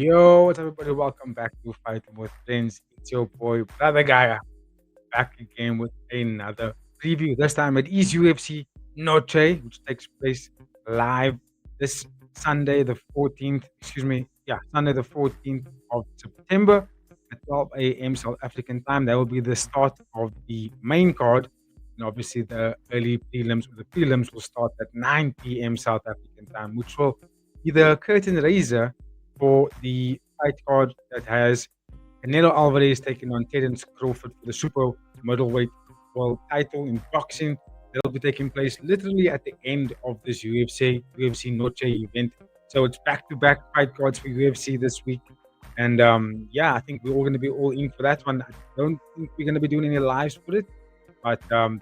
Yo, what's up, everybody? Welcome back to Fighting with Friends. It's your boy, Brother Gaia, back again with another preview. This time it is UFC Noche, which takes place live this Sunday, the 14th. Excuse me. Yeah, Sunday, the 14th of September at 12 a.m. South African time. That will be the start of the main card. And obviously, the early prelims or the prelims will start at 9 p.m. South African time, which will be the curtain raiser for the fight card that has Canelo Alvarez taking on Terence Crawford for the super middleweight world title in boxing. That'll be taking place literally at the end of this UFC Noche event. So it's back-to-back fight cards for UFC this week. And yeah, I think we're all going to be all in for that one. I don't think we're going to be doing any lives for it, but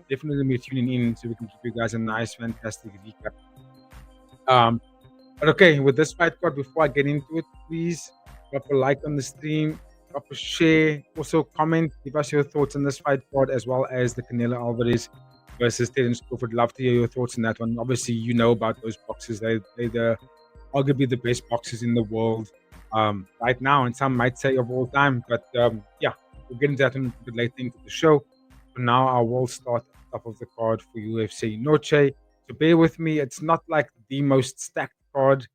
definitely be tuning in so we can give you guys a nice, fantastic recap. But okay, with this fight card, before I get into it, please drop a like on the stream, drop a share, also comment, give us your thoughts on this fight card as well as the Canelo Alvarez versus Terence Crawford. Love to hear your thoughts on that one. Obviously, you know about those boxers. They're arguably the best boxers in the world right now, and some might say of all time. But yeah, we'll get into that a bit later into the show. For now, I will start at the top of the card for UFC Noche. So bear with me. It's not like the most stacked card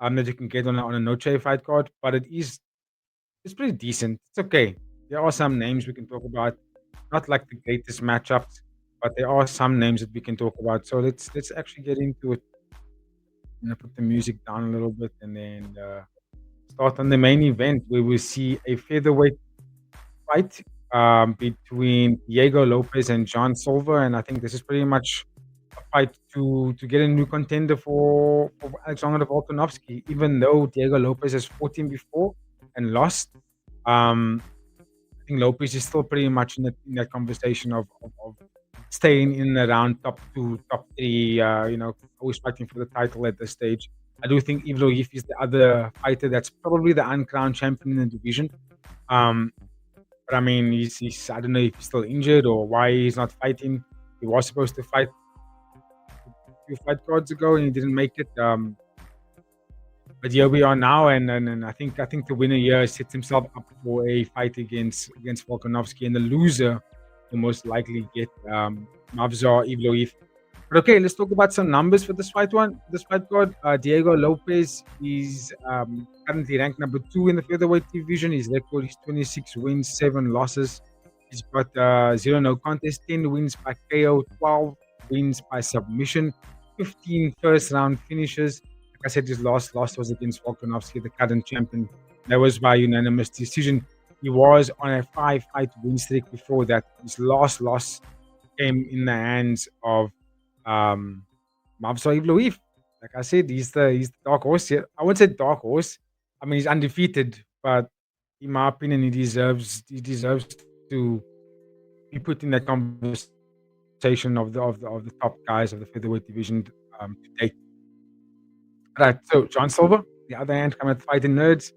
that you can get on a Noche fight card, but it's pretty decent. It's okay. There are some names we can talk about, not like the greatest matchups, but there are some names that we can talk about. So let's actually get into it. I'm gonna put the music down a little bit and then start on the main event where we see a featherweight fight between Diego Lopes and Jean Silva, and I think this is pretty much a fight to get a new contender for Alexander Volkanovski. Even though Diego Lopes has fought him before and lost, I think Lopes is still pretty much in that conversation of staying in around top two, top three. Always fighting for the title at this stage. I do think Evloev is the other fighter that's probably the uncrowned champion in the division. Um, but I mean, he's I don't know if he's still injured or why he's not fighting. He was supposed to fight a few fight cards ago and he didn't make it. But here we are now, and I think the winner here sets himself up for a fight against Volkanovski, and the loser will most likely get Mavzar Evloev. But okay, let's talk about some numbers for this fight one. This fight card, Diego Lopes is currently ranked number 2 in the featherweight division. His record is 26 wins, 7 losses. He's got 0 no contest, 10 wins by KO, 12 wins by submission, 15 first round finishes. Like I said, his last loss was against Volkanovski, the current champion. That was by unanimous decision. He was on a 5-fight win streak before that. His last loss came in the hands of Mavzar Evloev. Like I said, he's the dark horse here. I wouldn't say dark horse. I mean, he's undefeated, but in my opinion, he deserves to be put in that conversation of the top guys of the featherweight division to date. Right. So Jean Silva, the other hand, coming at Fighting Nerds.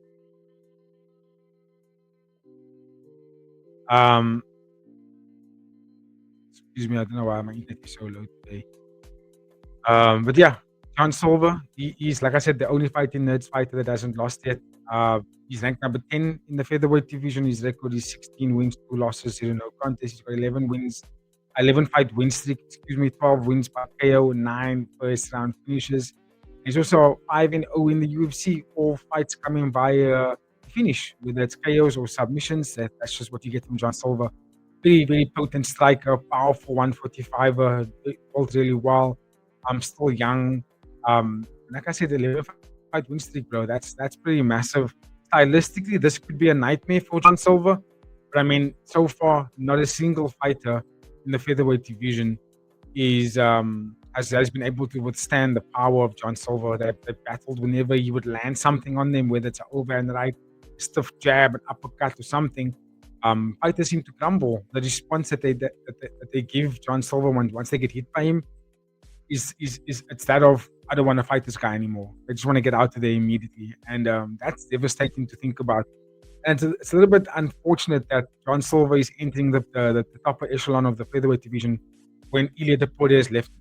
Excuse me, I don't know why my internet is so low today. But yeah, Jean Silva, he's like I said, the only Fighting Nerds fighter that hasn't lost yet. He's ranked number 10 in the featherweight division. His record is 16 wins, 2 losses, 0 no contest. He's got 11 wins, 11 fight win streak. 12 wins by KO, 9 first round finishes. He's also 5-0 in the UFC. All fights coming via finish, whether it's KOs or submissions. That's just what you get from Jean Silva. Very, very potent striker, powerful 145er, built really well. I'm still young. Like I said, 11 fight win streak, bro. That's pretty massive. Stylistically, this could be a nightmare for Jean Silva. But I mean, so far, not a single fighter in the featherweight division has been able to withstand the power of Jean Silva. They battled whenever he would land something on them, whether it's an over and right, stiff jab, an uppercut, or something. Fighters seem to crumble. The response that they give Jean Silva once they get hit by him is it's that of, I don't want to fight this guy anymore. I just want to get out of there immediately, and that's devastating to think about. And it's a little bit unfortunate that Jean Silva is entering the upper echelon of the featherweight division when Ilya Topuria has left.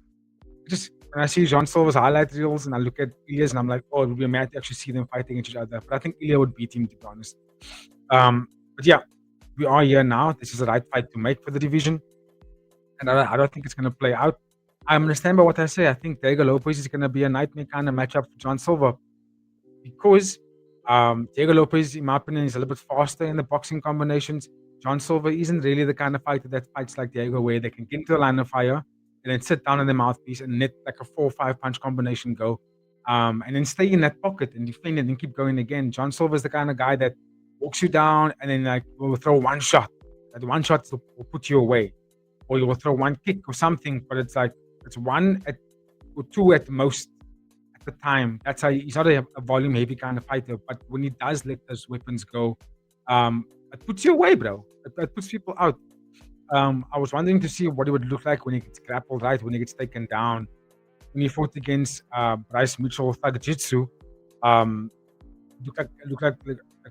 when I see Jean Silva's highlight reels and I look at Ilya's and I'm like, oh, it would be mad to actually see them fighting each other. But I think Ilya would beat him, to be honest. But yeah, we are here now. This is the right fight to make for the division. And I don't think it's going to play out. I understand by what I say. I think Diego Lopes is going to be a nightmare kind of matchup for John Silva because Diego Lopes, in my opinion, is a little bit faster in the boxing combinations. John Silva isn't really the kind of fighter that fights like Diego, where they can get into the line of fire and then sit down in the mouthpiece and let like a 4 or 5 punch combination go. And then stay in that pocket and defend it and keep going again. John Silva is the kind of guy that walks you down and then like will throw one shot. That one shot will put you away. Or you will throw one kick or something, but it's like it's one or two at the most at the time. That's how he's not a volume heavy kind of fighter, but when he does let those weapons go, it puts you away, bro. It puts people out. I was wondering to see what it would look like when he gets grappled, right? When he gets taken down. When he fought against Bryce Mitchell Thug Jitsu, looked like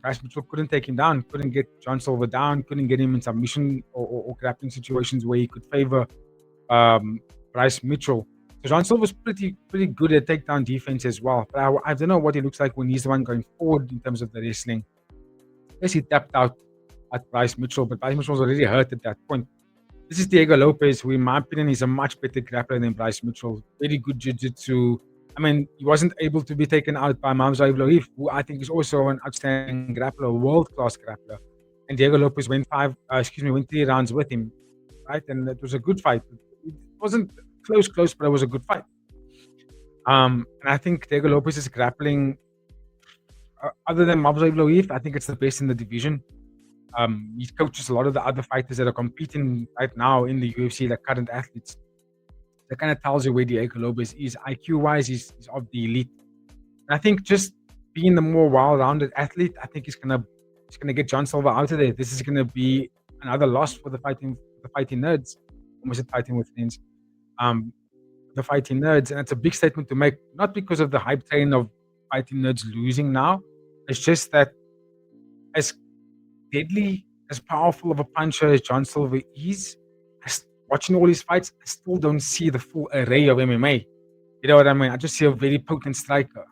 Bryce Mitchell couldn't take him down, couldn't get John Silva down, couldn't get him in submission or grappling situations where he could favor Bryce Mitchell. So John Silva's pretty good at takedown defense as well. But I don't know what he looks like when he's the one going forward in terms of the wrestling. I guess he tapped out at Bryce Mitchell, but Bryce Mitchell was already hurt at that point. This is Diego Lopes, who in my opinion is a much better grappler than Bryce Mitchell. Very good jiu-jitsu. I mean, he wasn't able to be taken out by Mamza Evloev, who I think is also an outstanding grappler, world-class grappler. And Diego Lopes went 3 rounds with him, right? And it was a good fight. It wasn't close, but it was a good fight. And I think Diego Lopes is grappling, other than Mamza Evloev, I think it's the best in the division. He coaches a lot of the other fighters that are competing right now in the UFC, like current athletes. That kind of tells you where Diego Lopes is. IQ-wise, he's of the elite. And I think just being the more well-rounded athlete, I think he's gonna get John Silva out of there. This is gonna be another loss for the fighting nerds. Almost said fighting with friends. The fighting nerds, and it's a big statement to make, not because of the hype train of fighting nerds losing now. It's just that as deadly, as powerful of a puncher as John Silva is, watching all his fights, I still don't see the full array of MMA. You know what I mean? I just see a very potent striker,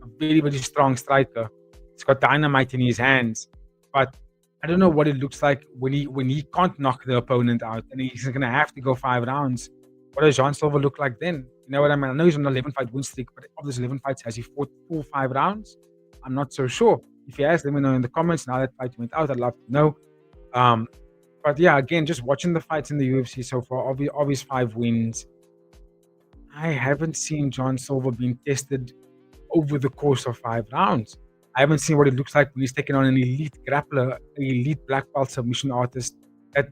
a very, very strong striker. He's got dynamite in his hands, but I don't know what it looks like when he can't knock the opponent out and he's going to have to go 5 rounds. What does Jean Silva look like then? You know what I mean? I know he's on an 11-fight win streak, but of those 11 fights, has he fought full 5 rounds? I'm not so sure. If he has, let me know in the comments. Now that fight went out, I'd love to know. But yeah, again, just watching the fights in the UFC so far, of his 5 wins, I haven't seen John Silva being tested over the course of 5 rounds. I haven't seen what it looks like when he's taking on an elite grappler, an elite black belt submission artist that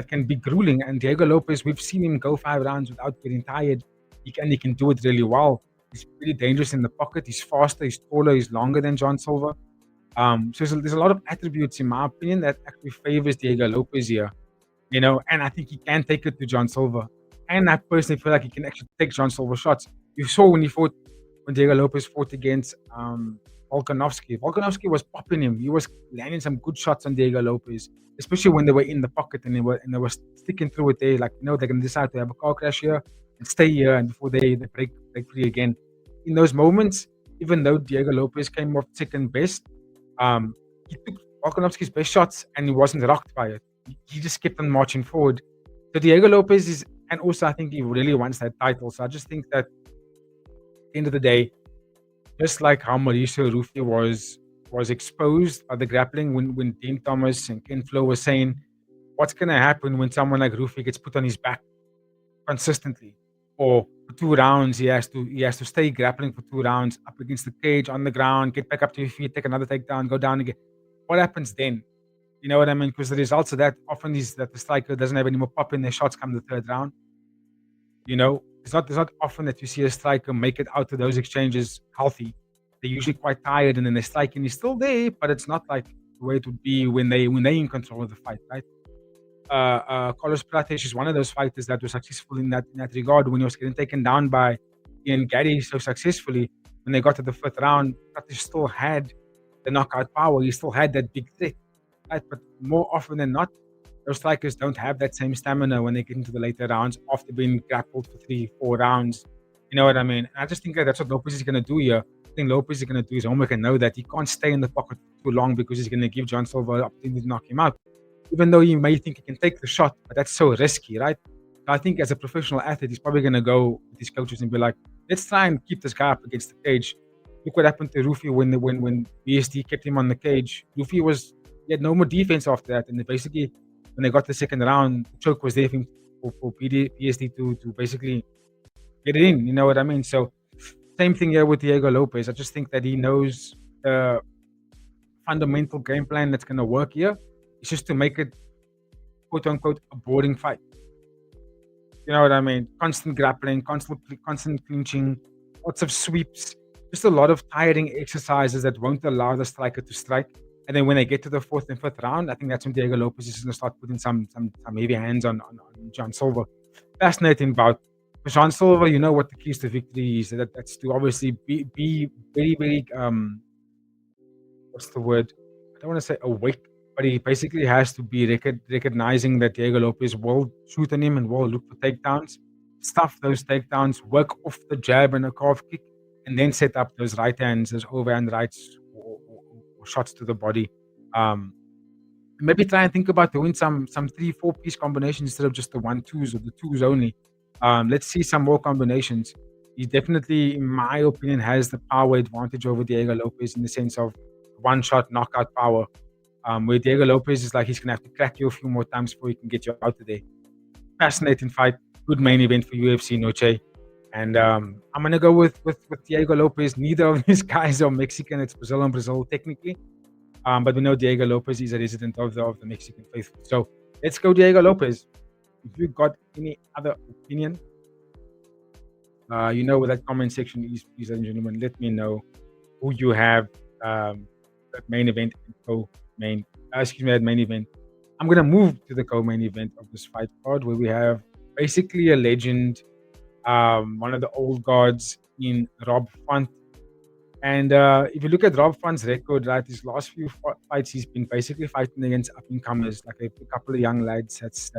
can be grueling. And Diego Lopes, we've seen him go 5 rounds without getting tired. He can do it really well. He's pretty dangerous in the pocket. He's faster, he's taller, he's longer than John Silva. So there's a lot of attributes, in my opinion, that actually favors Diego Lopes here, you know, and I think he can take it to John Silva. And I personally feel like he can actually take John Silva shots. You saw when Diego Lopes fought against Volkanovski. Volkanovski was popping him. He was landing some good shots on Diego Lopes, especially when they were in the pocket and they were sticking through it there. Like, you know, they're going to decide to have a car crash here and stay here, and before they break free again. In those moments, even though Diego Lopes came off second best, he took Volkanovski's best shots and he wasn't rocked by it. He just kept on marching forward. So Diego Lopes is, and also I think he really wants that title. So I just think that at the end of the day, just like how Mauricio Rufy was exposed by the grappling when Dean Thomas and Ken Flo were saying, what's going to happen when someone like Rufy gets put on his back consistently? Or for 2 rounds, he has to stay grappling for 2 rounds up against the cage, on the ground, get back up to your feet, take another takedown, go down again. What happens then? You know what I mean? Because the results of that often is that the striker doesn't have any more pop in their shots come the 3rd round. You know, it's not often that you see a striker make it out of those exchanges healthy. They're usually quite tired, and then they strike and he's still there, but it's not like the way it would be when they're in control of the fight, right? Carlos Prates is one of those fighters that was successful in that regard when he was getting taken down by Ian Gary so successfully. When they got to the 5th round, Prates still had the knockout power. He still had that big threat, right? But more often than not, those strikers don't have that same stamina when they get into the later rounds after being grappled for 3-4 rounds. You know what I mean? I just think that that's what Lopez is gonna do here. I think Lopez is gonna do his homework and know that he can't stay in the pocket too long because he's gonna give Jean Silva the opportunity to knock him out. Even though he may think he can take the shot, but that's so risky, right? So I think as a professional athlete, he's probably gonna go with his coaches and be like, let's try and keep this guy up against the cage. Look what happened to Rufi when BSD kept him on the cage. Rufi he had no more defense after that, and they basically when they got the second round, the choke was there for him for BSD to basically get it in. You know what I mean? So same thing here with Diego Lopez. I just think that he knows the fundamental game plan that's going to work here. It's just to make it quote unquote a boring fight. You know what I mean? Constant grappling, constant clinching, lots of sweeps, just a lot of tiring exercises that won't allow the striker to strike. And then when they get to the fourth and fifth round, I think that's when Diego Lopez is going to start putting some heavy hands on Jean Silva. Fascinating bout. For Jean Silva, you know what the keys to victory is. That's to obviously be very, very what's the word? I don't want to say awake, but he basically has to be recognizing that Diego Lopez will shoot on him and will look for takedowns, stuff those takedowns, work off the jab and a calf kick, and then set up those right hands, those overhand rights or shots to the body. Maybe try and think about doing some 3-4 piece combinations instead of just the 1-2s or the 2s only. Let's see some more combinations. He definitely, in my opinion, has the power advantage over Diego Lopez in the sense of one-shot knockout power. Where Diego Lopez is like he's gonna have to crack you a few more times before he can get you out of there. Fascinating fight, good main event for UFC Noche, and I'm gonna go with Diego Lopez. Neither of these guys are Mexican. It's Brazil and Brazil technically, but we know Diego Lopez is a resident of the Mexican faithful. So let's go Diego Lopez. If you got any other opinion, you know where that comment section is, please, ladies and gentlemen. Let me know who you have. Main event and co-main, main event. I'm gonna move to the co-main event of this fight card where we have basically a legend, one of the old guards in Rob Font. And if you look at Rob Font's record, right, his last few fights, he's been basically fighting against up-and-comers, like a couple of young lads that's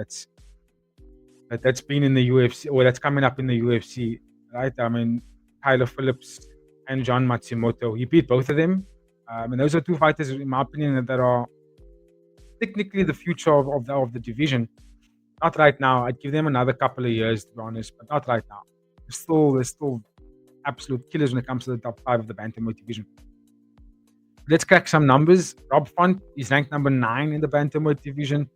been in the UFC or that's coming up in the UFC, right? I mean, Tyler Phillips and John Matsumoto. He beat both of them. And those are two fighters, in my opinion, that are technically the future of the division. Not right now. I'd give them another couple of years, to be honest, but not right now. They're still absolute killers when it comes to the top 5 of the bantamweight division. Let's crack some numbers. Rob Font is ranked number 9 in the bantamweight division.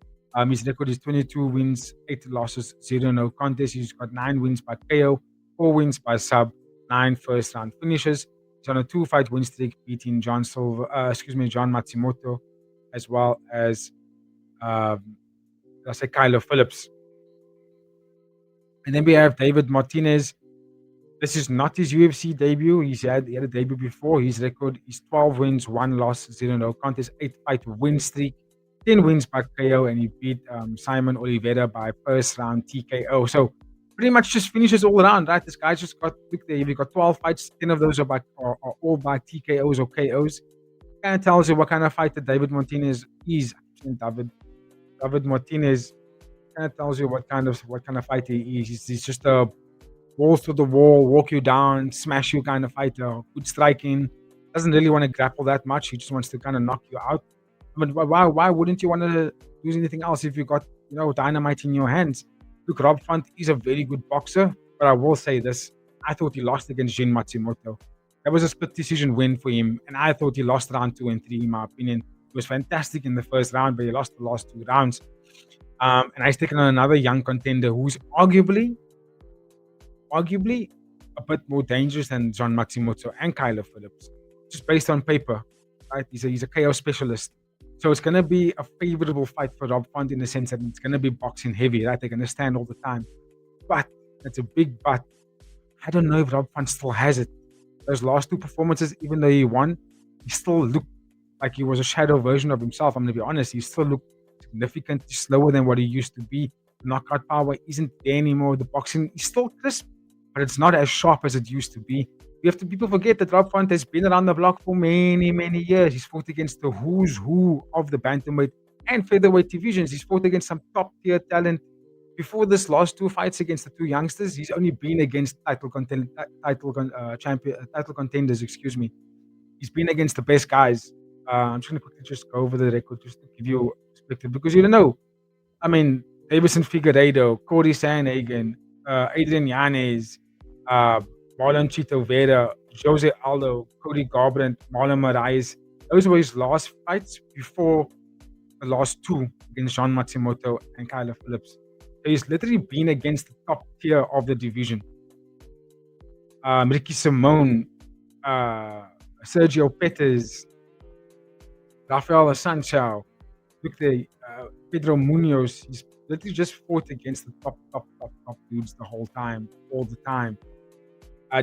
His record is 22 wins, 8 losses, 0 no contests. He's got 9 wins by KO, 4 wins by sub, 9 first-round finishes. He's on a 2-fight win streak, beating John Matsumoto, as well as Kyler Phillips. And then we have David Martinez. This is not his UFC debut. He had a debut before. His record is 12 wins, 1 loss, 0 no contest, 8-fight win streak, 10 wins by KO, and he beat Simon Oliveira by first-round TKO. So pretty much just finishes all around, right? This guy's just got, look there, you've got 12 fights, 10 of those are all by TKOs or KOs. Kind of tells you what kind of fighter David Martinez is. David Martinez kind of tells you what kind of fighter he is. He's just a balls to the wall, walk you down, smash you kind of fighter. Good striking. Doesn't really want to grapple that much. He just wants to kind of knock you out. I mean, why wouldn't you want to use anything else if you got dynamite in your hands? Look, Rob Font is a very good boxer, but I will say this. I thought he lost against Jean Matsumoto. That was a split decision win for him, and I thought he lost round 2 and 3, in my opinion. He was fantastic in the first round, but he lost the last 2 rounds. And he's taken on another young contender who's arguably a bit more dangerous than John Matsumoto and Kyler Phillips, just based on paper, right? He's a KO specialist. So it's going to be a favorable fight for Rob Font in the sense that it's going to be boxing heavy, right? They're going to stand all the time. But, that's a big but, I don't know if Rob Font still has it. Those last 2 performances, even though he won, he still looked like he was a shadow version of himself. I'm going to be honest. He still looked significantly slower than what he used to be. The knockout power isn't there anymore. The boxing is still crisp, but it's not as sharp as it used to be. People forget that Rob Font has been around the block for many, many years. He's fought against the who's who of the bantamweight and featherweight divisions. He's fought against some top-tier talent before this last two fights against the two youngsters, he's only been against title contenders. Excuse me. He's been against the best guys. I'm just gonna quickly just go over the record just to give you perspective because you don't know. I mean, Davison Figueiredo, Corey Sandhagen, Adrian Yanez, uh, Marlon Chito Vera, Jose Aldo, Cody Garbrandt, Marlon Moraes. Those were his last fights before the last two against Jean Matsumoto and Kyler Phillips. So he's literally been against the top tier of the division. Ricky Simone, Sergio Pettis, Rafael Assunção, look there, Pedro Munoz. He's literally just fought against the top dudes the whole time, all the time.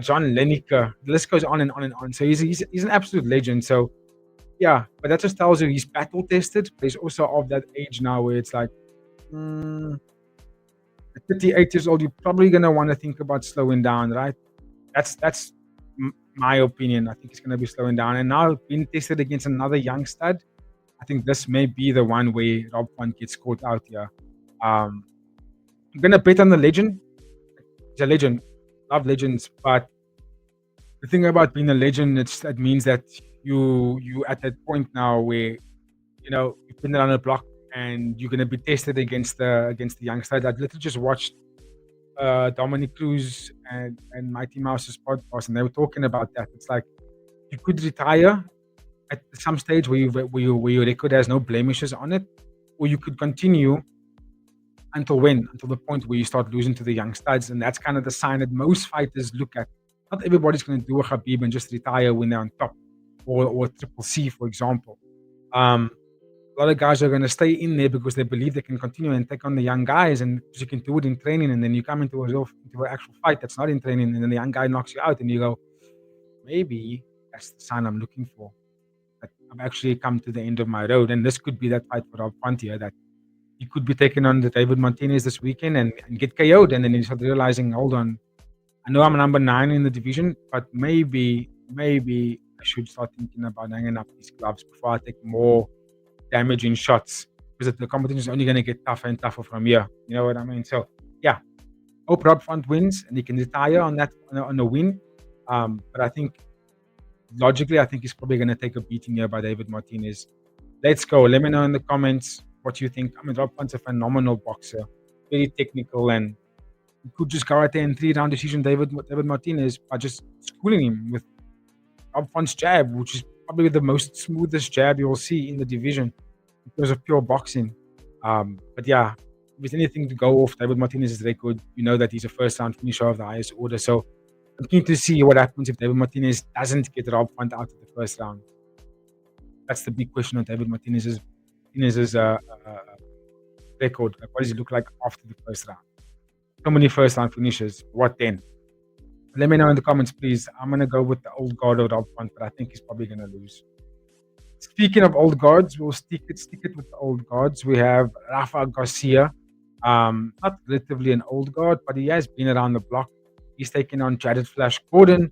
John Lineker. The list goes on and on and on. So he's an absolute legend. So yeah, but that just tells you he's battle tested. But he's also of that age now where it's like, at 38 years old, you're probably gonna want to think about slowing down, right? That's my opinion. I think he's gonna be slowing down. And now being tested against another young stud, I think this may be the one where Rob Font gets caught out here. I'm gonna bet on the legend. He's a legend. Love legends, but the thing about being a legend, it means that you at that point now where you've been around the block and you're gonna be tested against the young side. I literally just watched Dominic Cruz and Mighty Mouse's podcast, and they were talking about that. It's like you could retire at some stage where your record has no blemishes on it, or you could continue until the point where you start losing to the young studs, and that's kind of the sign that most fighters look at. Not everybody's going to do a Khabib and just retire when they're on top, or Triple C, for example. A lot of guys are going to stay in there because they believe they can continue and take on the young guys, and you can do it in training, and then you come into an actual fight that's not in training, and then the young guy knocks you out, and you go, maybe that's the sign I'm looking for. That I've actually come to the end of my road, and this could be that fight for Rob Font here, that he could be taking on the David Martinez this weekend and get KO'd, and then you start realizing, hold on, I know I'm number 9 in the division, but maybe I should start thinking about hanging up these gloves before I take more damaging shots, because the competition is only going to get tougher and tougher from here. You know what I mean? So yeah, hope Rob Font wins and he can retire on a win. But I think logically, I think he's probably going to take a beating here by David Martinez. Let's go. Let me know in the comments what you think. I mean, Rob Font's a phenomenal boxer, very technical, and you could just go out there and 3-round decision David Martinez by just schooling him with Rob Font's jab, which is probably the most smoothest jab you'll see in the division in terms of pure boxing. But yeah, with anything to go off David Martinez's record, you know that he's a first-round finisher of the highest order. So I'm keen to see what happens if David Martinez doesn't get Rob Font out of the first round. That's the big question on David Martinez's record. Like, what does he look like after the first round? So many first-round finishes. What then? Let me know in the comments, please. I'm going to go with the old guard of Rob Font, but I think he's probably going to lose. Speaking of old guards, we'll stick it with the old guards. We have Rafa Garcia. Not relatively an old guard, but he has been around the block. He's taking on Jared Flash Gordon.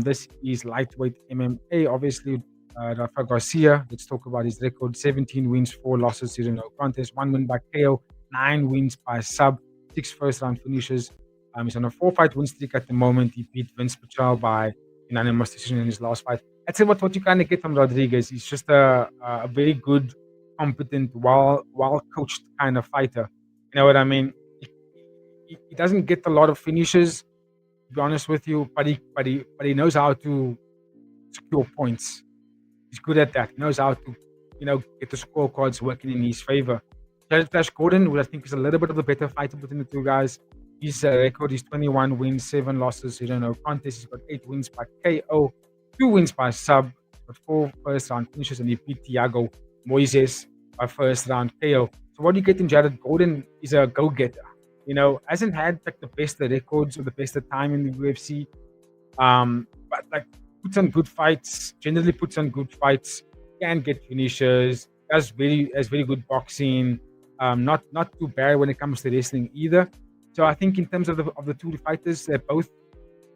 This is lightweight MMA, obviously. Rafa Garcia, let's talk about his record. 17 wins, 4 losses, 0 no contest, 1 win by KO, 9 wins by sub, 6 first-round finishes. He's on a 4-fight win streak at the moment. He beat Vince Pichel by unanimous decision in his last fight. That's what you kind of get from Rodriguez. He's just a very good, competent, well-coached kind of fighter. You know what I mean? He doesn't get a lot of finishes, to be honest with you, but he knows how to secure points. He's good at that. He knows how to, get the scorecards working in his favor. Jared Flash Gordon, who I think is a little bit of a better fighter between the two guys. His record is 21 wins, 7 losses, 0 no contest. He's got 8 wins by KO, 2 wins by sub, he's got 4 first-round finishes, and he beat Thiago Moises by first-round KO. So what you get in Jared Gordon is a go-getter. Hasn't had like the best of records or the best of time in the UFC, but like puts on good fights. Generally puts on good fights. Can get finishes. Has very good boxing. Not too bad when it comes to wrestling either. So I think in terms of the two fighters, they're both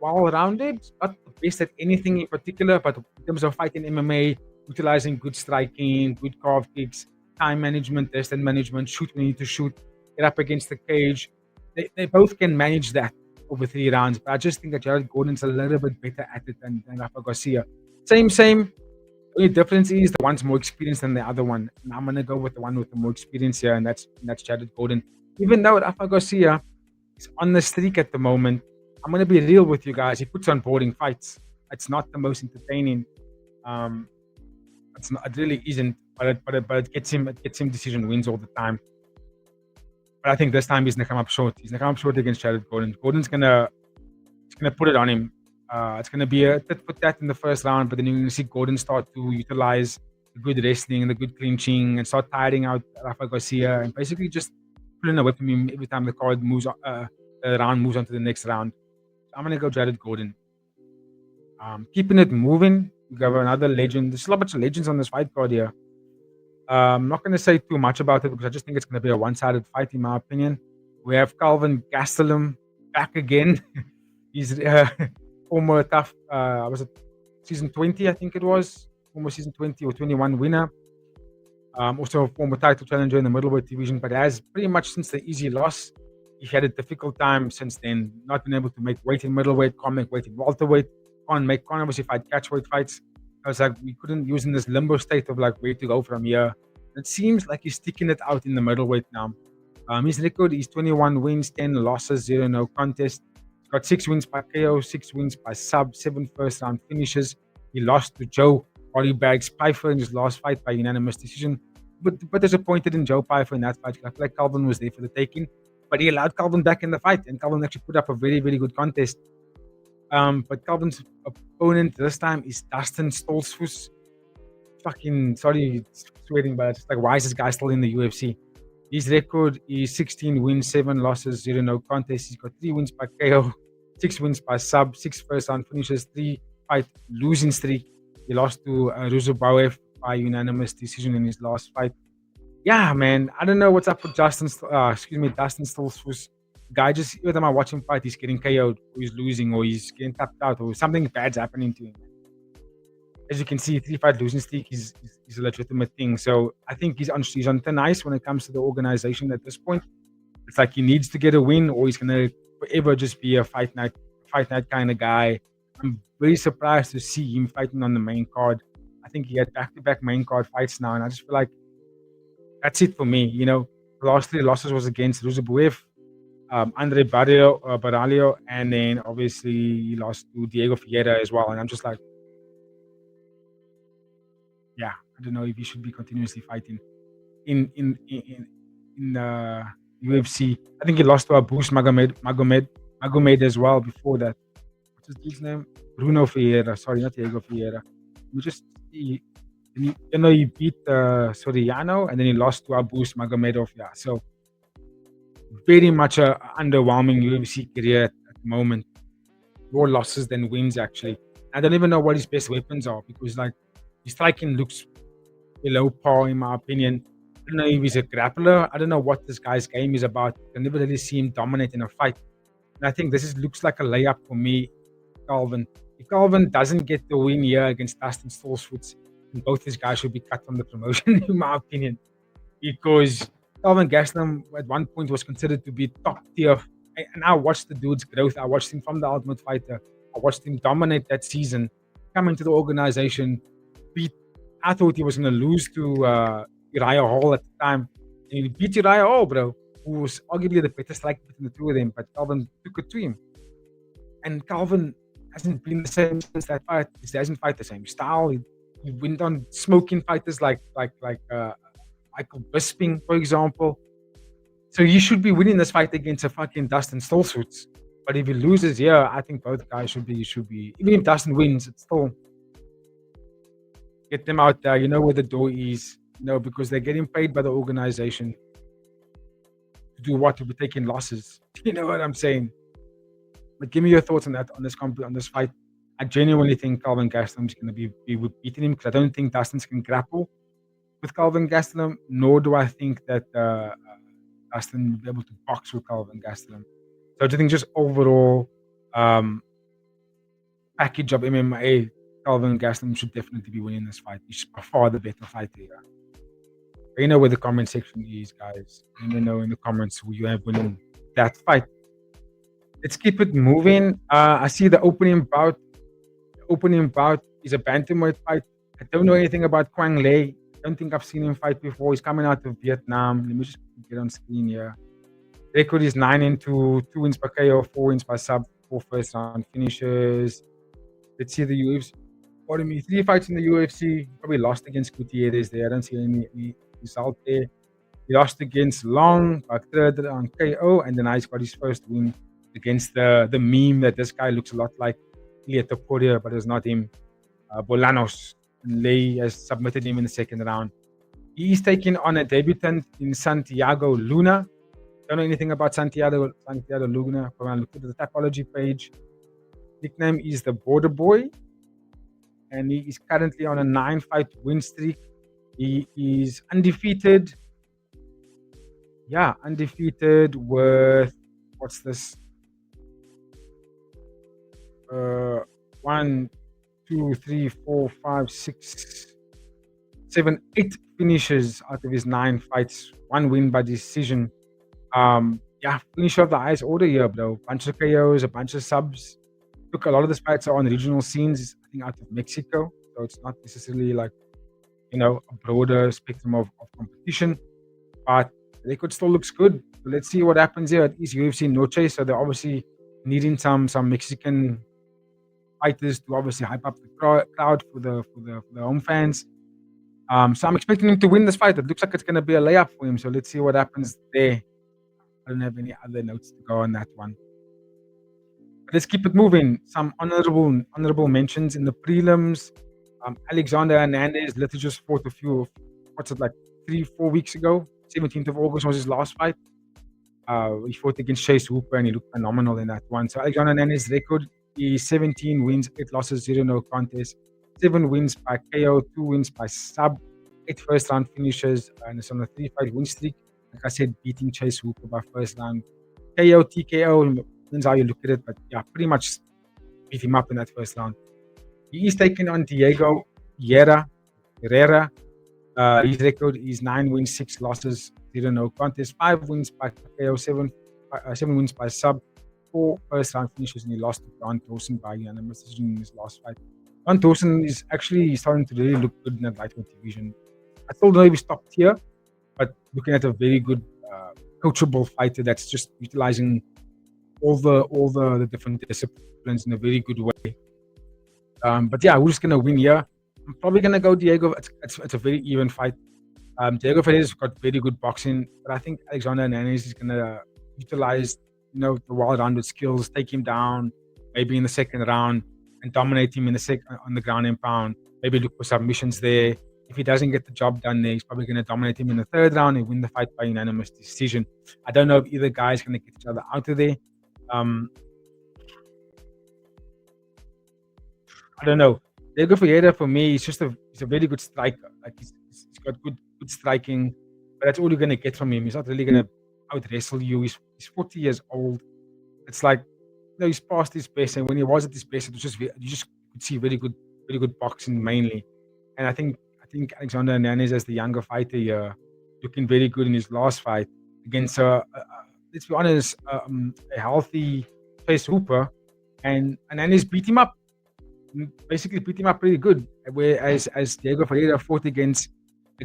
well-rounded. Not the best at anything in particular, but in terms of fighting MMA, utilizing good striking, good calf kicks, time management, distance management, shoot when you need to shoot. get up against the cage. They both can manage that over 3 rounds, but I just think that Jared Gordon's a little bit better at it than Rafa Garcia. Same. Only difference is the one's more experienced than the other one. And I'm gonna go with the one with the more experience here, and that's Jared Gordon. Even though Rafa Garcia is on the streak at the moment, I'm gonna be real with you guys. He puts on boring fights. It's not the most entertaining. Um, it's not. It really isn't. But it gets him decision wins all the time. But I think this time he's gonna come up short. He's gonna come up short against Jared Gordon. Gordon's gonna put it on him. It's gonna be a tit for tat in the first round, but then you're gonna see Gordon start to utilize the good wrestling, the good clinching, and start tiring out Rafa Garcia, and basically just pulling away from him every time the round moves on to the next round. So I'm gonna go Jared Gordon. Keeping it moving, we got another legend. There's a lot of legends on this fight card here. I'm not going to say too much about it because I just think it's going to be a one-sided fight, in my opinion. We have Calvin Gastelum back again. He's former tough, was it season 20, I think it was? Former season 20 or 21 winner. Also a former title challenger in the middleweight division, but has pretty much since the easy loss, he had a difficult time since then, not been able to make weight in middleweight, can't make weight in welterweight, can't obviously fight catchweight fights. I was like, we couldn't use in this limbo state of like where to go from here. It seems like he's sticking it out in the middleweight now. His record is 21 wins, 10 losses, 0 no contest. He's got 6 wins by KO, 6 wins by sub, 7 first-round finishes. He lost to Joe Bodybags Pfeiffer in his last fight by unanimous decision. But disappointed in Joe Pfeiffer in that fight. I feel like Calvin was there for the taking. But he allowed Calvin back in the fight, and Calvin actually put up a very, very good contest. But Calvin's opponent this time is Dustin Stoltzfus. Fucking sorry, swearing, but it's like, why is this guy still in the UFC? His record is 16 wins, 7 losses, 0 no contest. He's got 3 wins by KO, 6 wins by sub, 6 first-round finishes, 3 fight losing streak. He lost to Ruzubaev by unanimous decision in his last fight. Yeah, man, I don't know what's up with Dustin Stoltzfus. Guy just every time I watch him fight, he's getting KO'd, or he's losing, or he's getting tapped out, or something bad's happening to him. As you can see, 3-fight losing streak is a legitimate thing. So I think he's on thin ice when it comes to the organization at this point. It's like he needs to get a win, or he's gonna forever just be a fight night kind of guy. I'm very surprised to see him fighting on the main card. I think he had back-to-back main card fights now, and I just feel like that's it for me. You know, the last 3 losses was against Ruzubaev, Andre Baralho, and then obviously he lost to Diego Ferreira as well. And I'm just like, yeah, I don't know if he should be continuously fighting in UFC. I think he lost to Abus Magomed as well before that. What's his dude's name? Bruno Ferreira. Sorry, not Diego Ferreira. We just he beat Soriano, and then he lost to Abus Magomedov. Yeah, so very much a underwhelming UFC career at the moment. More losses than wins, actually. I don't even know what his best weapons are, because like his striking looks below par in my opinion. I don't know if he's a grappler. I don't know what this guy's game is about. I never really see him dominate in a fight. And I think looks like a layup for me, Calvin. If Calvin doesn't get the win here against Dustin Stoltzfus, then both these guys should be cut from the promotion, in my opinion. Because Calvin Gastelum at one point was considered to be top tier. And I watched the dude's growth. I watched him from the Ultimate Fighter. I watched him dominate that season, come into the organization, I thought he was going to lose to Uriah Hall at the time. And he beat Uriah Hall, bro, who was arguably the better striker between the two of them, but Calvin took it to him. And Calvin hasn't been the same since that fight. He doesn't fight the same style. He went on smoking fighters like Michael Bisping, for example. So he should be winning this fight against a fucking Dustin Stoltzfus. But if he loses here, I think both guys should be. Even if Dustin wins, it's still get them out there. You know where the door is. You know, because they're getting paid by the organization to do what? To be taking losses. You know what I'm saying? But give me your thoughts on that, on this fight. I genuinely think Calvin Gastelum is going to be beating him, because I don't think Dustin's can grapple with Calvin Gastelum, nor do I think that Dustin will be able to box with Calvin Gastelum. So I think just overall package of MMA, Calvin Gastelum should definitely be winning this fight. He's by far the better fighter here. You know where the comment section is, guys. Let me know in the comments who you have winning that fight. Let's keep it moving. I see the opening bout. Opening bout is a bantamweight fight. I don't know anything about Quang Le. I don't think I've seen him fight before. He's coming out of Vietnam. Let me just get on screen here. Record is 9-2, 2 wins by KO, 4 wins by sub, 4 first round finishes. Let's see the UFC. Pardon me, 3 fights in the UFC. Probably lost against Gutierrez there. I don't see any result there. He lost against Long by third on KO, and then he's got his first win against the meme that this guy looks a lot like Lieto Poirier, but it's not him. Bolanos. Lei has submitted him in the second round. He is taking on a debutant in Santiago Luna. Don't know anything about Santiago Luna. When I look at the Tapology page, nickname is the Border Boy, and he is currently on a 9-fight win streak. He is undefeated. Yeah, undefeated with what's this? 1, 2, 3, 4, 5, 6, 7, 8 finishes out of his 9 fights. 1 win by decision. Yeah, finish of the highest order here, bro. Bunch of KOs, a bunch of subs. Look, a lot of the fights are on regional scenes, I think out of Mexico. So it's not necessarily like, a broader spectrum of competition. But the record still looks good. So let's see what happens here. It is UFC Noche, so they're obviously needing some Mexican fighters to obviously hype up the crowd for the home fans. So I'm expecting him to win this fight. It looks like it's going to be a layup for him. So let's see what happens there. I don't have any other notes to go on that one. But let's keep it moving. Some honorable mentions in the prelims. Alexander Hernandez literally just fought 3-4 weeks ago. 17th of August was his last fight. He fought against Chase Hooper and he looked phenomenal in that one. So Alexander Hernandez's record is 17 wins, 8 losses, 0 no contests, 7 wins by KO, 2 wins by sub, 8 first round finishes, and it's on a 3-fight win streak. Like I said, beating Chase Hooper by first round. KO, TKO, depends how you look at it, but yeah, pretty much beat him up in that first round. He is taking on Diego Herrera. His record is 9 wins, 6 losses, 0 no contest, 5 wins by KO, 7 wins by sub, 4 first round finishes, and he lost to John Dawson by unanimous decision in his last fight. John Dawson is actually starting to really look good in that lightweight division. I still don't know if he stopped here, but looking at a very good coachable fighter that's just utilizing all the different disciplines in a very good way. But yeah, who's gonna win here? I'm probably gonna go Diego. It's a very even fight. Diego Ferreira's got very good boxing, but I think Alexander Hernandez is gonna utilize the well-rounded skills, take him down, maybe in the second round, and dominate him in the on the ground and pound. Maybe look for submissions there. If he doesn't get the job done there, he's probably going to dominate him in the third round and win the fight by unanimous decision. I don't know if either guy is going to get each other out of there. I don't know. Diego Ferreira, for me, he's a very good striker. Like he's got good striking, but that's all you're going to get from him. He's not really going to out wrestle you. He's 40 years old. It's like he's past his best, and when he was at his best, it was just you just could see very good boxing mainly. And I think Alexander Hernandez, as the younger fighter here, looking very good in his last fight against let's be honest, a healthy Chase Hooper, and Hernandez beat him up. Basically beat him up pretty good. Whereas Diego Ferreira fought against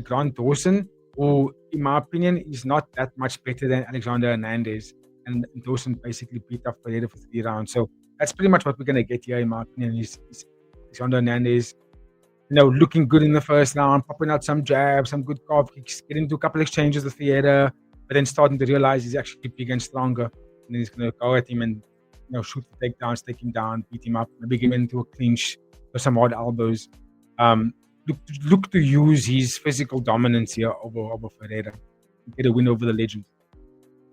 Grant Dawson, who, in my opinion, is not that much better than Alexander Hernandez. And Dawson basically beat up Ferreira for 3 rounds. So that's pretty much what we're going to get here, in my opinion, is Alexander Hernandez, looking good in the first round, popping out some jabs, some good calf kicks, getting into a couple exchanges with Ferreira, but then starting to realize he's actually big and stronger. And then he's going to go at him and shoot the takedowns, take him down, beat him up, maybe get him into a clinch or some odd elbows. Look to use his physical dominance here over Ferreira to get a win over the legend.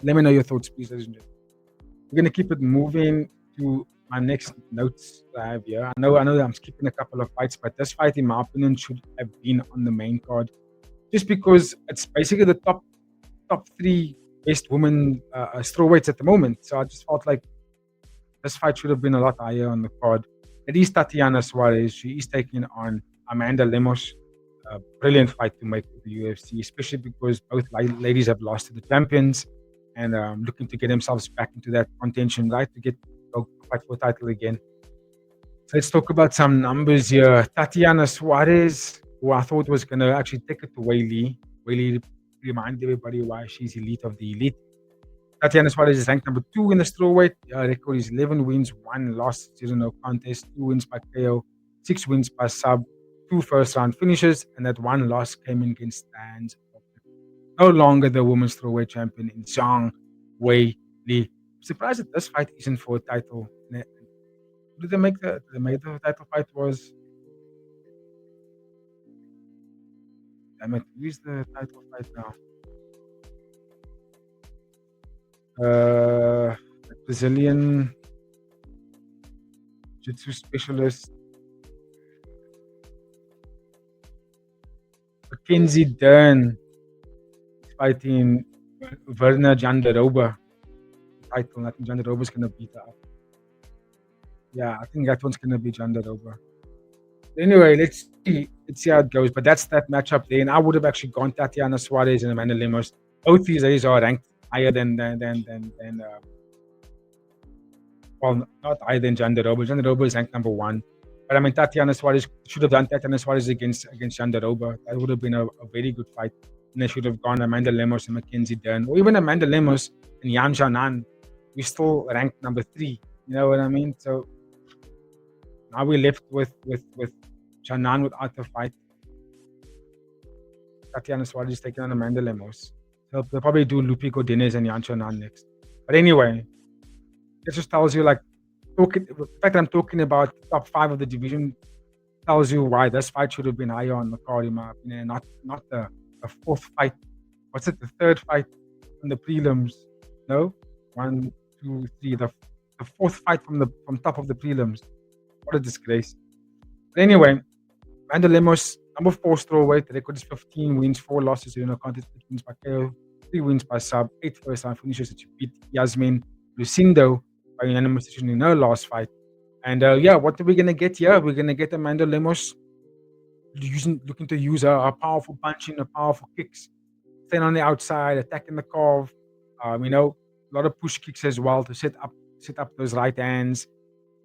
Let me know your thoughts, please, ladies and gentlemen. We're going to keep it moving to my next notes that I have here. I know I'm skipping a couple of fights, but this fight, in my opinion, should have been on the main card, just because it's basically the top 3 best women strawweights at the moment. So I just felt like this fight should have been a lot higher on the card. It is Tatiana Suarez. She is taking on Amanda Lemos. a brilliant fight to make with the UFC, especially because both ladies have lost to the champions and looking to get themselves back into that contention, right, to go fight for a title again. So let's talk about some numbers here. Tatiana Suarez, who I thought was going to actually take it to Weili. Weili remind everybody why she's elite of the elite. Tatiana Suarez is ranked number 2 in the strawweight. Her record is 11 wins, 1 loss, 0 no contest, 2 wins by KO, 6 wins by sub, 2 first-round finishes, and that 1 loss came in against Stans. No longer the women's strawweight champion in Zhang Wei Li. Surprised that this fight isn't for a title. Did they make the title fight was? Damn it, who's the title fight now? Brazilian jiu-jitsu specialist Mackenzie Dern fighting Werner Jandaroba. Title, I think Jandaroba's gonna beat her up. Yeah, I think that one's gonna be Jandaroba. Anyway, let's see how it goes. But that's that matchup there, and I would have actually gone Tatiana Suarez and Amanda Lemos. Both these ladies are ranked higher than well, not higher than Jandaroba. Jandaroba is ranked number 1. But I mean, Tatiana Suarez should have done Tatiana Suarez against Jandaroba. That would have been a very good fight. And they should have gone Amanda Lemos and Mackenzie Dern, or even Amanda Lemos and Yan Xiaonan. We still ranked number 3. You know what I mean? So now we're left with Xiaonan without the fight. Tatiana Suarez taking on Amanda Lemos. They'll probably do Lupi Godinez and Yan Xiaonan next. But anyway, it just tells you, like, the fact that I'm talking about the top 5 of the division tells you why this fight should have been higher on the card, in my opinion, not the 4th fight. What's it? The 3rd fight on the prelims? No, 1, 2, 3. The 4th fight from top of the prelims. What a disgrace. But anyway, Amanda Lemos, number 4 strawweight. The record is 15 wins, 4 losses, no contest, 8 wins by KO, 3 wins by sub, 8 first-round finishes that she beat Yasmin Lucindo by unanimous decision in her last fight. And what are we going to get here? We're going to get Amanda Lemos looking to use her powerful punching, her powerful kicks, stand on the outside, attacking the calf. A lot of push kicks as well to set up those right hands.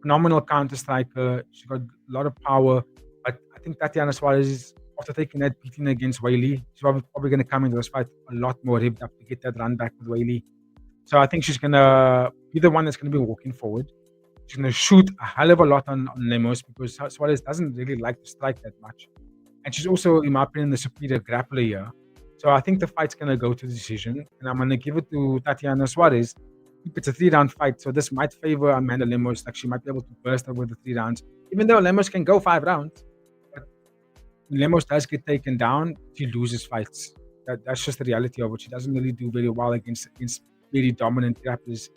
Phenomenal counter striker. She's got a lot of power. But I think Tatiana Suarez, after taking that beating against Weili, she's probably going to come into this fight a lot more ripped up to get that run back with Weili. So I think she's going to be the one that's going to be walking forward. She's going to shoot a hell of a lot on Lemos because Suarez doesn't really like to strike that much. And she's also, in my opinion, the superior grappler here. So I think the fight's going to go to decision. And I'm going to give it to Tatiana Suarez. I think it's a 3-round fight. So this might favor Amanda Lemos. Like, she might be able to burst her with the 3 rounds. Even though Lemos can go 5 rounds. But when Lemos does get taken down, she loses fights. That's just the reality of it. She doesn't really do very well against very dominant grapplers,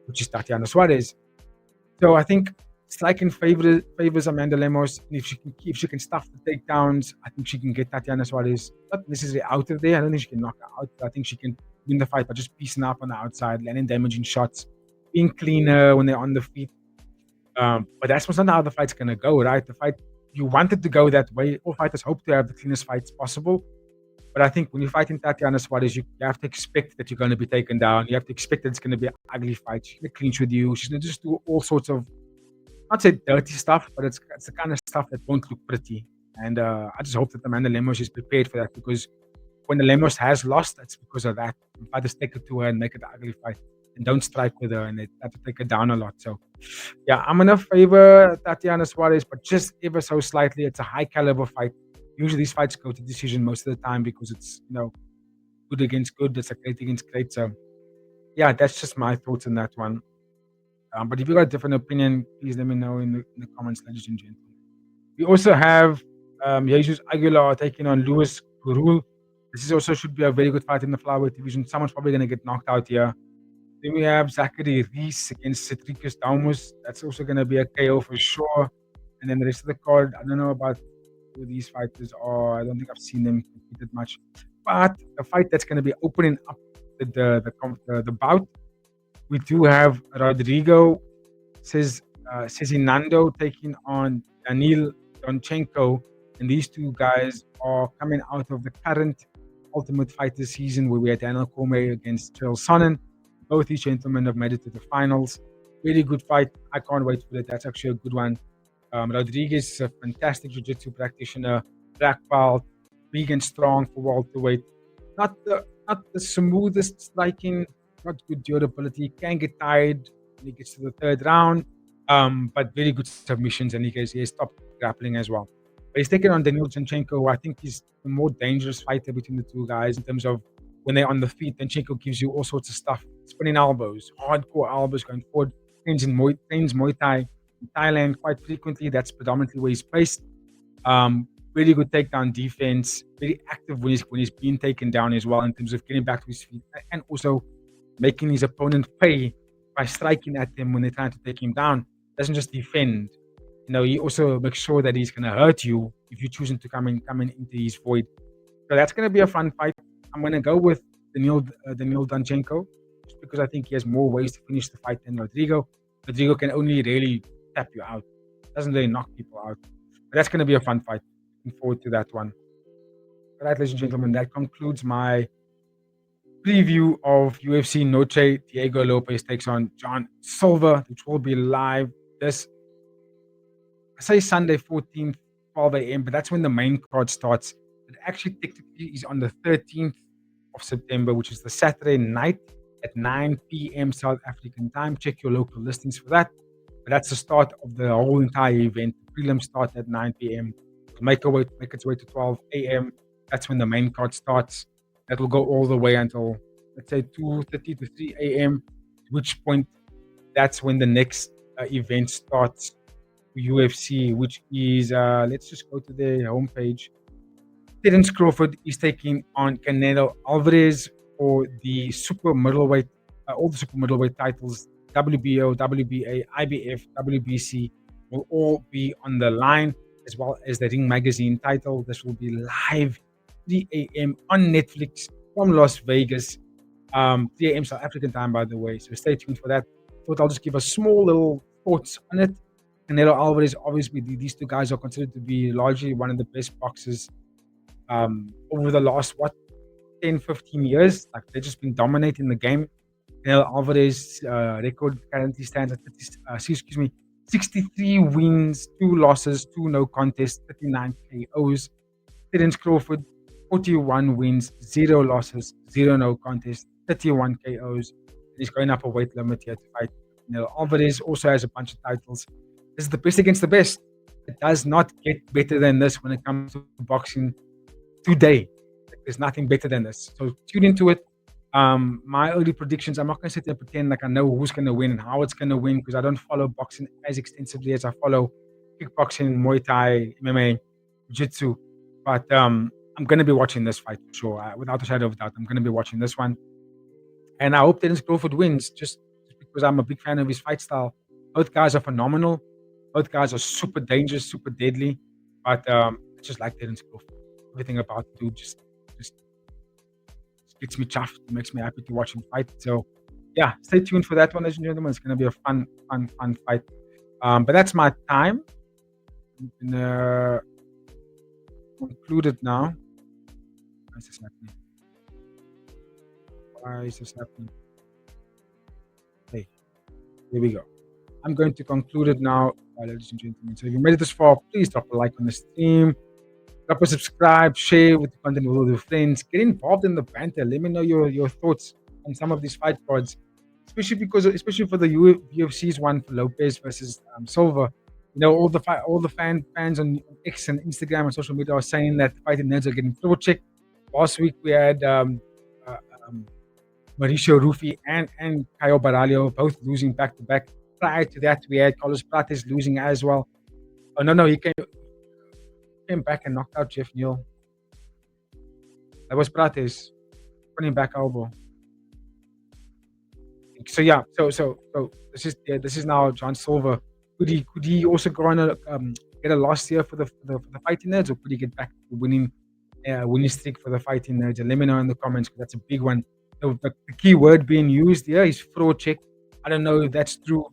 which is Tatiana Suarez. So I think striking favors Amanda Lemos. If she can stuff the takedowns, I think she can get Tatiana Suarez not necessarily out of there. I don't think she can knock her out. But I think she can win the fight by just piecing up on the outside, landing damaging shots, being cleaner when they're on the feet. But that's not how the fight's gonna go, right? The fight, you want it to go that way. All fighters hope to have the cleanest fights possible. But I think when you're fighting Tatiana Suarez, you have to expect that you're going to be taken down. You have to expect that it's going to be an ugly fight. She's going to clinch with you. She's going to just do all sorts of, not say dirty stuff, but it's the kind of stuff that won't look pretty. And I just hope that Amanda Lemos is prepared for that, because when the Lemos has lost, it's because of that. Fighters take it to her and make it an ugly fight and don't strike with her, and they have to take her down a lot. So, yeah, I'm going to favor Tatiana Suarez, but just ever so slightly. It's a high caliber fight. Usually these fights go to decision most of the time because it's, good against good. It's great against great. So, yeah, that's just my thoughts on that one. But if you got a different opinion, please let me know in the comments, ladies and gentlemen. We also have Jesus Aguilar taking on Luis Gurul. This also should be a very good fight in the flyweight division. Someone's probably going to get knocked out here. Then we have Zachary Reese against Cedricus Daumus. That's also going to be a KO for sure. And then the rest of the card, I don't know about who these fighters are. I don't think I've seen them competed much. But the fight that's going to be opening up the bout, we do have Rodrigo Cezinando taking on Danil Donchenko. And these two guys are coming out of the current Ultimate Fighter season where we had Daniel Cormier against Chael Sonnen. Both these gentlemen have made it to the finals. Really good fight. I can't wait for it. That's actually a good one. Rodriguez is a fantastic jiu-jitsu practitioner, black belt, big and strong for welterweight. Not the smoothest striking, not good durability. Can get tired when he gets to the third round, but very good submissions, and he has top grappling as well. But he's taken on Daniil Danchenko, who I think is the more dangerous fighter between the two guys in terms of when they're on the feet. Danchenko gives you all sorts of stuff, spinning elbows, hardcore elbows going forward. Trains Muay Thai in Thailand quite frequently. That's predominantly where he's based. Really good takedown defense. Very active when he's being taken down as well in terms of getting back to his feet and also making his opponent pay by striking at them when they're trying to take him down. Doesn't just defend. He also makes sure that he's gonna hurt you if you're choosing to come in into his void. So that's gonna be a fun fight. I'm gonna go with Daniil Danchenko just because I think he has more ways to finish the fight than Rodrigo. Rodrigo can only really tap you out. Doesn't really knock people out. But that's gonna be a fun fight. Looking forward to that one. All right, ladies and gentlemen, that concludes my preview of UFC Noche. Diego Lopes takes on Jean Silva, which will be live this, I say Sunday 14th, 12 a.m., but that's when the main card starts. It actually technically is on the 13th of September, which is the Saturday night at 9 p.m. South African time. Check your local listings for that. But that's the start of the whole entire event. The prelims start at 9 p.m. It'll make its way to 12 a.m. That's when the main card starts. That will go all the way until, let's say, 2:30 to 3 a.m., at which point that's when the next event starts for UFC, which is, let's just go to the homepage. Terence Crawford is taking on Canelo Alvarez for the super middleweight, all the super middleweight titles, WBO, WBA, IBF, WBC will all be on the line, as well as the Ring Magazine title. This will be live 3 a.m. on Netflix from Las Vegas, 3 a.m. South African time, by the way. So stay tuned for that. Thought I'll just give a small little thoughts on it. Canelo Alvarez, obviously, these two guys are considered to be largely one of the best boxers over the last 10, 15 years. Like, they've just been dominating the game. Canelo Alvarez record currently stands at 63 wins, 2 losses, 2 no contests, 39 KOs. Terence Crawford, 41 wins, 0 losses, 0 no contests, 31 KOs. He's going up a weight limit here to fight Canelo Alvarez. Also has a bunch of titles. This is the best against the best. It does not get better than this when it comes to boxing today. There's nothing better than this. So tune into it. My early predictions, I'm not going to sit there and pretend like I know who's going to win and how it's going to win, because I don't follow boxing as extensively as I follow kickboxing, Muay Thai, MMA, Jiu-Jitsu. But I'm going to be watching this fight for sure. Without a shadow of a doubt, I'm going to be watching this one. And I hope Terence Crawford wins just because I'm a big fan of his fight style. Both guys are phenomenal. Both guys are super dangerous, super deadly. But I just like Terence Crawford. Everything about the dude just gets me chuffed. It makes me happy to watch him fight. So, yeah, stay tuned for that one, ladies and gentlemen. It's going to be a fun fight. But that's my time. I'm going to conclude it now. Why is this happening? Hey, here we go. I'm going to conclude it now, ladies and gentlemen. So if you made it this far, please drop a like on the stream. Drop a subscribe, share with the content with all your friends. Get involved in the banter. Let me know your thoughts on some of these fight cards, especially for the UFC's one for Lopes versus Silva. All the fans on X and Instagram and social media are saying that fighting nerds are getting throat checked. Last week we had Mauricio Rufy and Caio Baralho both losing back to back. Prior to that, we had Carlos Prates losing as well. Oh no, he came back and knocked out Jeff Neal. That was Prates, running back elbow. So yeah, so this is now Jean Silva. Could he also go on get a loss here for the fighting nerds, or could he get back to winning streak for the fighting nerds? And let me know in the comments, because that's a big one. The key word being used here is fraud check. I don't know if that's true.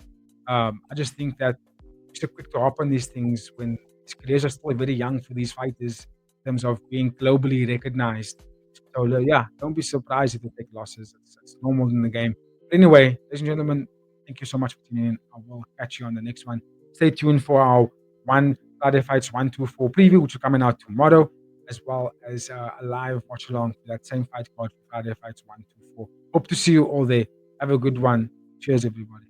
I just think that we're so quick to hop on these things when careers are still very young for these fighters in terms of being globally recognized. So, yeah, don't be surprised if they take losses. It's normal in the game. But anyway, ladies and gentlemen, thank you so much for tuning in. I will catch you on the next one. Stay tuned for our Friday Fights 124 preview, which is coming out tomorrow, as well as a live watch along to that same fight card for Friday Fights 124. Hope to see you all there. Have a good one. Cheers, everybody.